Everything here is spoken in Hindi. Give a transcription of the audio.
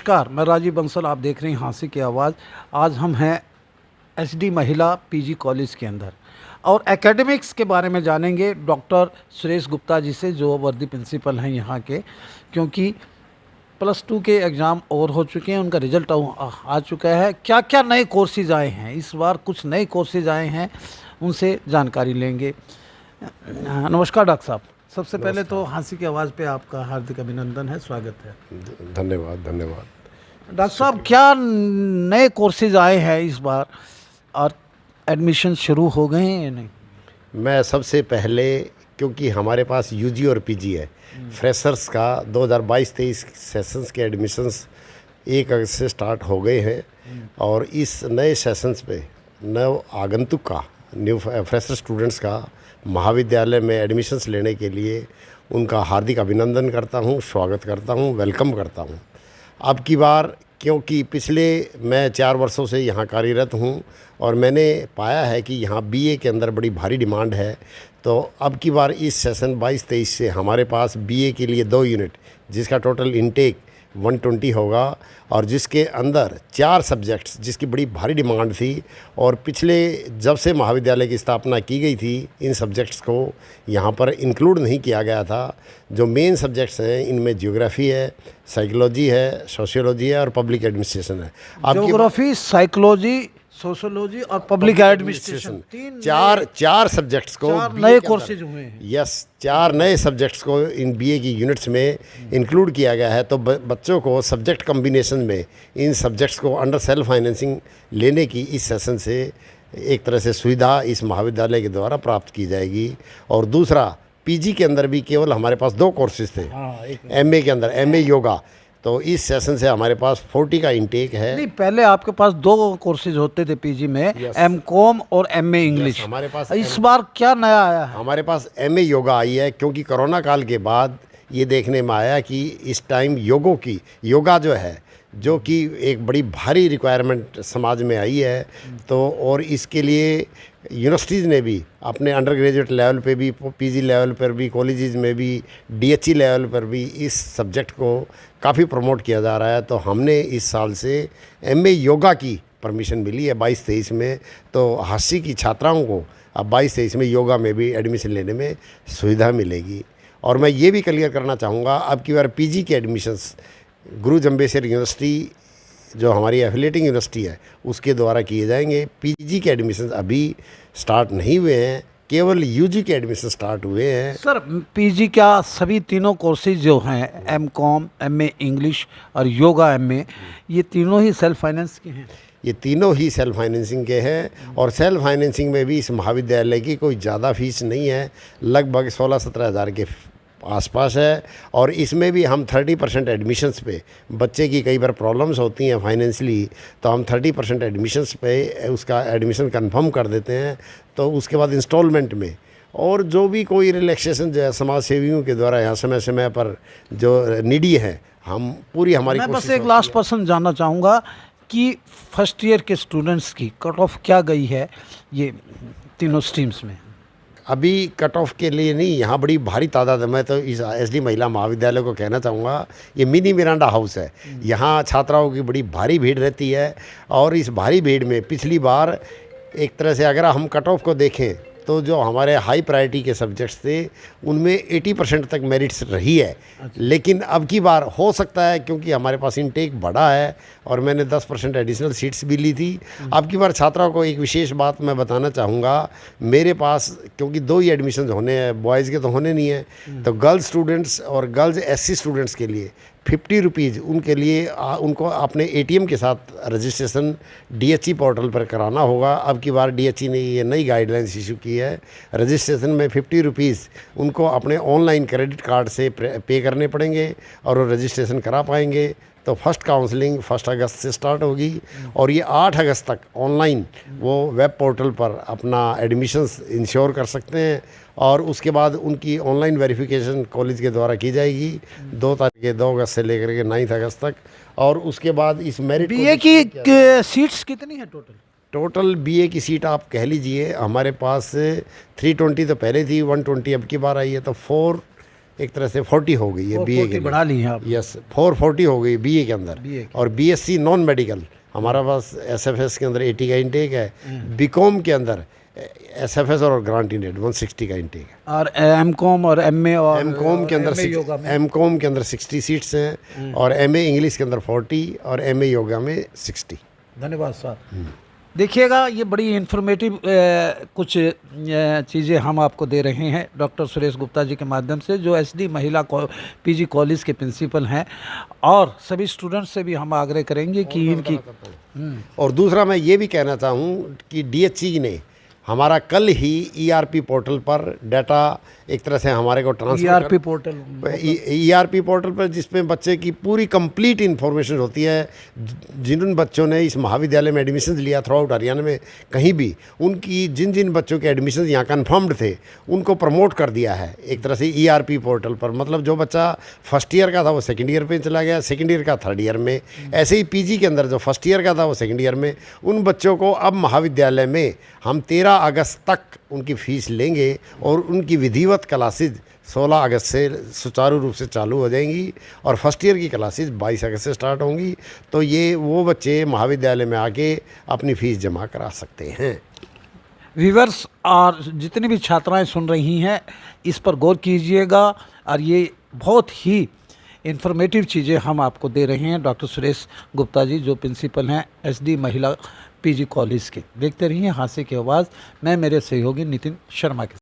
नमस्कार, मैं राजीव बंसल, आप देख रहे हैं हाँसी की आवाज़। आज हम हैं एसडी महिला पीजी कॉलेज के अंदर और एकेडमिक्स के बारे में जानेंगे डॉक्टर सुरेश गुप्ता जी से, जो वर्दी प्रिंसिपल हैं यहाँ के। क्योंकि +2 के एग्ज़ाम ओवर हो चुके हैं, उनका रिजल्ट आ चुका है। क्या क्या नए कोर्सेज आए हैं इस बार, कुछ नए कोर्सेज आए हैं, उनसे जानकारी लेंगे। नमस्कार डॉक्टर साहब, सबसे पहले तो हाँसी की आवाज़ पे आपका हार्दिक अभिनंदन है, स्वागत है। धन्यवाद धन्यवाद। डॉक्टर साहब, क्या नए कोर्सेज आए हैं इस बार और एडमिशन शुरू हो गए हैं या नहीं? मैं सबसे पहले, क्योंकि हमारे पास यूजी और पीजी है, फ्रेशर्स का 2022-23 सेशंस के एडमिशन्स 1 अगस्त से स्टार्ट हो गए हैं। और इस नए सेशंस पे नव आगंतुक का, न्यू फ्रेशर स्टूडेंट्स का महाविद्यालय में एडमिशन्स लेने के लिए उनका हार्दिक अभिनंदन करता हूं, स्वागत करता हूं, वेलकम करता हूं। अब की बार, क्योंकि पिछले मैं 4 वर्षों से यहाँ कार्यरत हूँ और मैंने पाया है कि यहाँ बीए के अंदर बड़ी भारी डिमांड है, तो अब की बार इस सेशन 22-23 से हमारे पास बीए के लिए 2 यूनिट, जिसका टोटल इनटेक 120 होगा और जिसके अंदर 4 सब्जेक्ट्स, जिसकी बड़ी भारी डिमांड थी। और पिछले जब से महाविद्यालय की स्थापना की गई थी, इन सब्जेक्ट्स को यहाँ पर इंक्लूड नहीं किया गया था। जो मेन सब्जेक्ट्स हैं, इनमें ज्योग्राफी है, साइकोलॉजी है, सोशियोलॉजी है और पब्लिक एडमिनिस्ट्रेशन है। ज्योग्राफी, साइकोलॉजी, सोशियोलॉजी और पब्लिक एडमिनिस्ट्रेशन, चार सब्जेक्ट्स को नए कोर्सेज हुए हैं। यस, 4 नए सब्जेक्ट्स को इन बीए की यूनिट्स में इंक्लूड किया गया है। तो बच्चों को सब्जेक्ट कम्बिनेशन में इन सब्जेक्ट्स को अंडर सेल्फ फाइनेंसिंग लेने की इस सेशन से एक तरह से सुविधा इस महाविद्यालय के द्वारा प्राप्त की जाएगी। और दूसरा, पीजी के अंदर भी केवल हमारे पास 2 कोर्सेज थे। एमए के अंदर एमए योगा, तो इस सेशन से हमारे पास 40 का इंटेक है। नहीं, पहले आपके पास 2 कोर्सेज होते थे पीजी में, एमकॉम और एमए इंग्लिश। हमारे पास इस बार क्या नया आया है? हमारे पास एमए योगा आई है, क्योंकि कोरोना काल के बाद ये देखने में आया कि इस टाइम योगा जो है, जो कि एक बड़ी भारी रिक्वायरमेंट समाज में आई है। तो और इसके लिए यूनिवर्सिटीज़ ने भी अपने अंडर ग्रेजुएट लेवल पे भी, पीजी लेवल पर भी, कॉलेजेस में भी, डीएचई लेवल पर भी इस सब्जेक्ट को काफ़ी प्रमोट किया जा रहा है। तो हमने इस साल से एमए योगा की परमिशन मिली है 22-23 में। तो हाँसी की छात्राओं को अब 22-23 में योगा में भी एडमिशन लेने में सुविधा मिलेगी। और मैं ये भी क्लियर करना चाहूँगा, अब की बार पीजी के एडमिशन्स गुरु जम्बेश्वर यूनिवर्सिटी, जो हमारी एफिलिएटिंग यूनिवर्सिटी है, उसके द्वारा किए जाएंगे। पीजी के एडमिशन्स अभी स्टार्ट नहीं हुए हैं, केवल यूजी के एडमिशन स्टार्ट हुए हैं। सर, पीजी क्या सभी तीनों कोर्सेज जो हैं, एमकॉम, एमए इंग्लिश और योगा एमए, ये तीनों ही सेल्फ फाइनेंस के हैं? ये तीनों ही सेल्फ फाइनेंसिंग के हैं। और सेल्फ फाइनेंसिंग में भी इस महाविद्यालय की कोई ज़्यादा फीस नहीं है, लगभग 16-17 हज़ार के आसपास है। और इसमें भी हम 30% एडमिशन्स पे, बच्चे की कई बार प्रॉब्लम्स होती हैं फाइनेंशियली, तो हम 30% एडमिशन्स पे उसका एडमिशन कंफर्म कर देते हैं। तो उसके बाद इंस्टॉलमेंट में, और जो भी कोई रिलैक्सेशन जो है समाज सेवियों के द्वारा यहाँ समय समय पर जो नीडी है, हम पूरी हमारी मैं बस एक लास्ट पर्सन जानना चाहूँगा कि फर्स्ट ईयर के स्टूडेंट्स की कट ऑफ क्या गई है ये तीनों स्ट्रीम्स में? अभी कट ऑफ के लिए नहीं, यहाँ बड़ी भारी तादाद है। मैं तो इस एसडी महिला महाविद्यालय को कहना चाहूँगा, ये मिनी मिरांडा हाउस है। यहाँ छात्राओं की बड़ी भारी भीड़ रहती है। और इस भारी भीड़ में पिछली बार एक तरह से अगर हम कट ऑफ को देखें, तो जो हमारे हाई प्रायोरिटी के सब्जेक्ट्स थे, उनमें 80% तक मेरिट्स रही है। लेकिन अब की बार हो सकता है, क्योंकि हमारे पास इनटेक बढ़ा है और मैंने 10% एडिशनल सीट्स भी ली थी। अब की बार छात्राओं को एक विशेष बात मैं बताना चाहूँगा, मेरे पास क्योंकि 2 ही एडमिशन होने हैं, बॉयज़ के तो होने नहीं है, तो गर्ल्स स्टूडेंट्स और गर्ल्स एससी स्टूडेंट्स के लिए 50 रुपीज़ उनके लिए उनको अपने एटीएम के साथ रजिस्ट्रेशन डीएचई पोर्टल पर कराना होगा। अब की बार डीएचई ने ये नई गाइडलाइंस इशू की है। रजिस्ट्रेशन में 50 रुपीज़ उनको अपने ऑनलाइन क्रेडिट कार्ड से पे करने पड़ेंगे और वो रजिस्ट्रेशन करा पाएंगे। तो फर्स्ट काउंसलिंग 1 अगस्त से स्टार्ट होगी और ये 8 अगस्त तक ऑनलाइन वो वेब पोर्टल पर अपना एडमिशन्स इंश्योर कर सकते हैं। और उसके बाद उनकी ऑनलाइन वेरिफिकेशन कॉलेज के द्वारा की जाएगी 2 अगस्त से लेकर के 9 अगस्त तक। और उसके बाद इस मेरिट बीए की सीट्स कितनी है टोटल बीए की सीट आप कह लीजिए, हमारे पास 320 तो पहले थी, 120 अब की बार आई है, तो एक तरह से 40 हो गई है बीए 440 के बढ़ा ली हैं आप। यस 440 हो गई बीए के अंदर। BA के। और बीएससी नॉन मेडिकल हमारा पास एसएफएस के अंदर 80 का इंटेक है। बीकॉम के अंदर एसएफएस और ग्रांट इन एड 160 का इंटेक है। और एमकॉम और एमए और एमकॉम के अंदर MA योगा में एमकॉम के अंदर 60 सीट्स हैं और एमए इंग्लिश के अंदर 40 और एमए योगा में 60। धन्यवाद सर। देखिएगा, ये बड़ी इन्फॉर्मेटिव कुछ चीज़ें हम आपको दे रहे हैं डॉक्टर सुरेश गुप्ता जी के माध्यम से, जो एसडी महिला पीजी कॉलेज के प्रिंसिपल हैं। और सभी स्टूडेंट्स से भी हम आग्रह करेंगे कि इनकी और दूसरा मैं ये भी कहना चाहूँ कि डीएचई ने हमारा कल ही ईआरपी पोर्टल पर डाटा एक तरह से हमारे को transfer ERP portal ERP portal पर जिसमें बच्चे की पूरी कंप्लीट इन्फॉर्मेशन होती है। जिन बच्चों ने इस महाविद्यालय में एडमिशन लिया थ्रू आउट हरियाणा में कहीं भी, उनकी जिन जिन बच्चों के एडमिशन यहाँ कन्फर्म्ड थे उनको प्रमोट कर दिया है एक तरह से ईआरपी पोर्टल पर। मतलब जो बच्चा फर्स्ट ईयर का था वो सेकेंड ईयर पे चला गया, सेकेंड ईयर का थर्ड ईयर में। ऐसे ही पीजी के अंदर जो फर्स्ट ईयर का था वो सेकेंड ईयर में। उन बच्चों को अब महाविद्यालय में हम 13 अगस्त तक उनकी फ़ीस लेंगे और उनकी विधिवत क्लासेज 16 अगस्त से सुचारू रूप से चालू हो जाएंगी और फर्स्ट ईयर की क्लासेज 22 अगस्त से स्टार्ट होंगी। तो ये वो बच्चे महाविद्यालय में आके अपनी फ़ीस जमा करा सकते हैं। व्यूअर्स और जितनी भी छात्राएं सुन रही हैं, इस पर गौर कीजिएगा। और ये बहुत ही इन्फॉर्मेटिव चीज़ें हम आपको दे रहे हैं डॉक्टर सुरेश गुप्ता जी, जो प्रिंसिपल हैं एसडी महिला पीजी कॉलेज के। देखते रहिए हास्य की आवाज़। मैं मेरे सहयोगी नितिन शर्मा के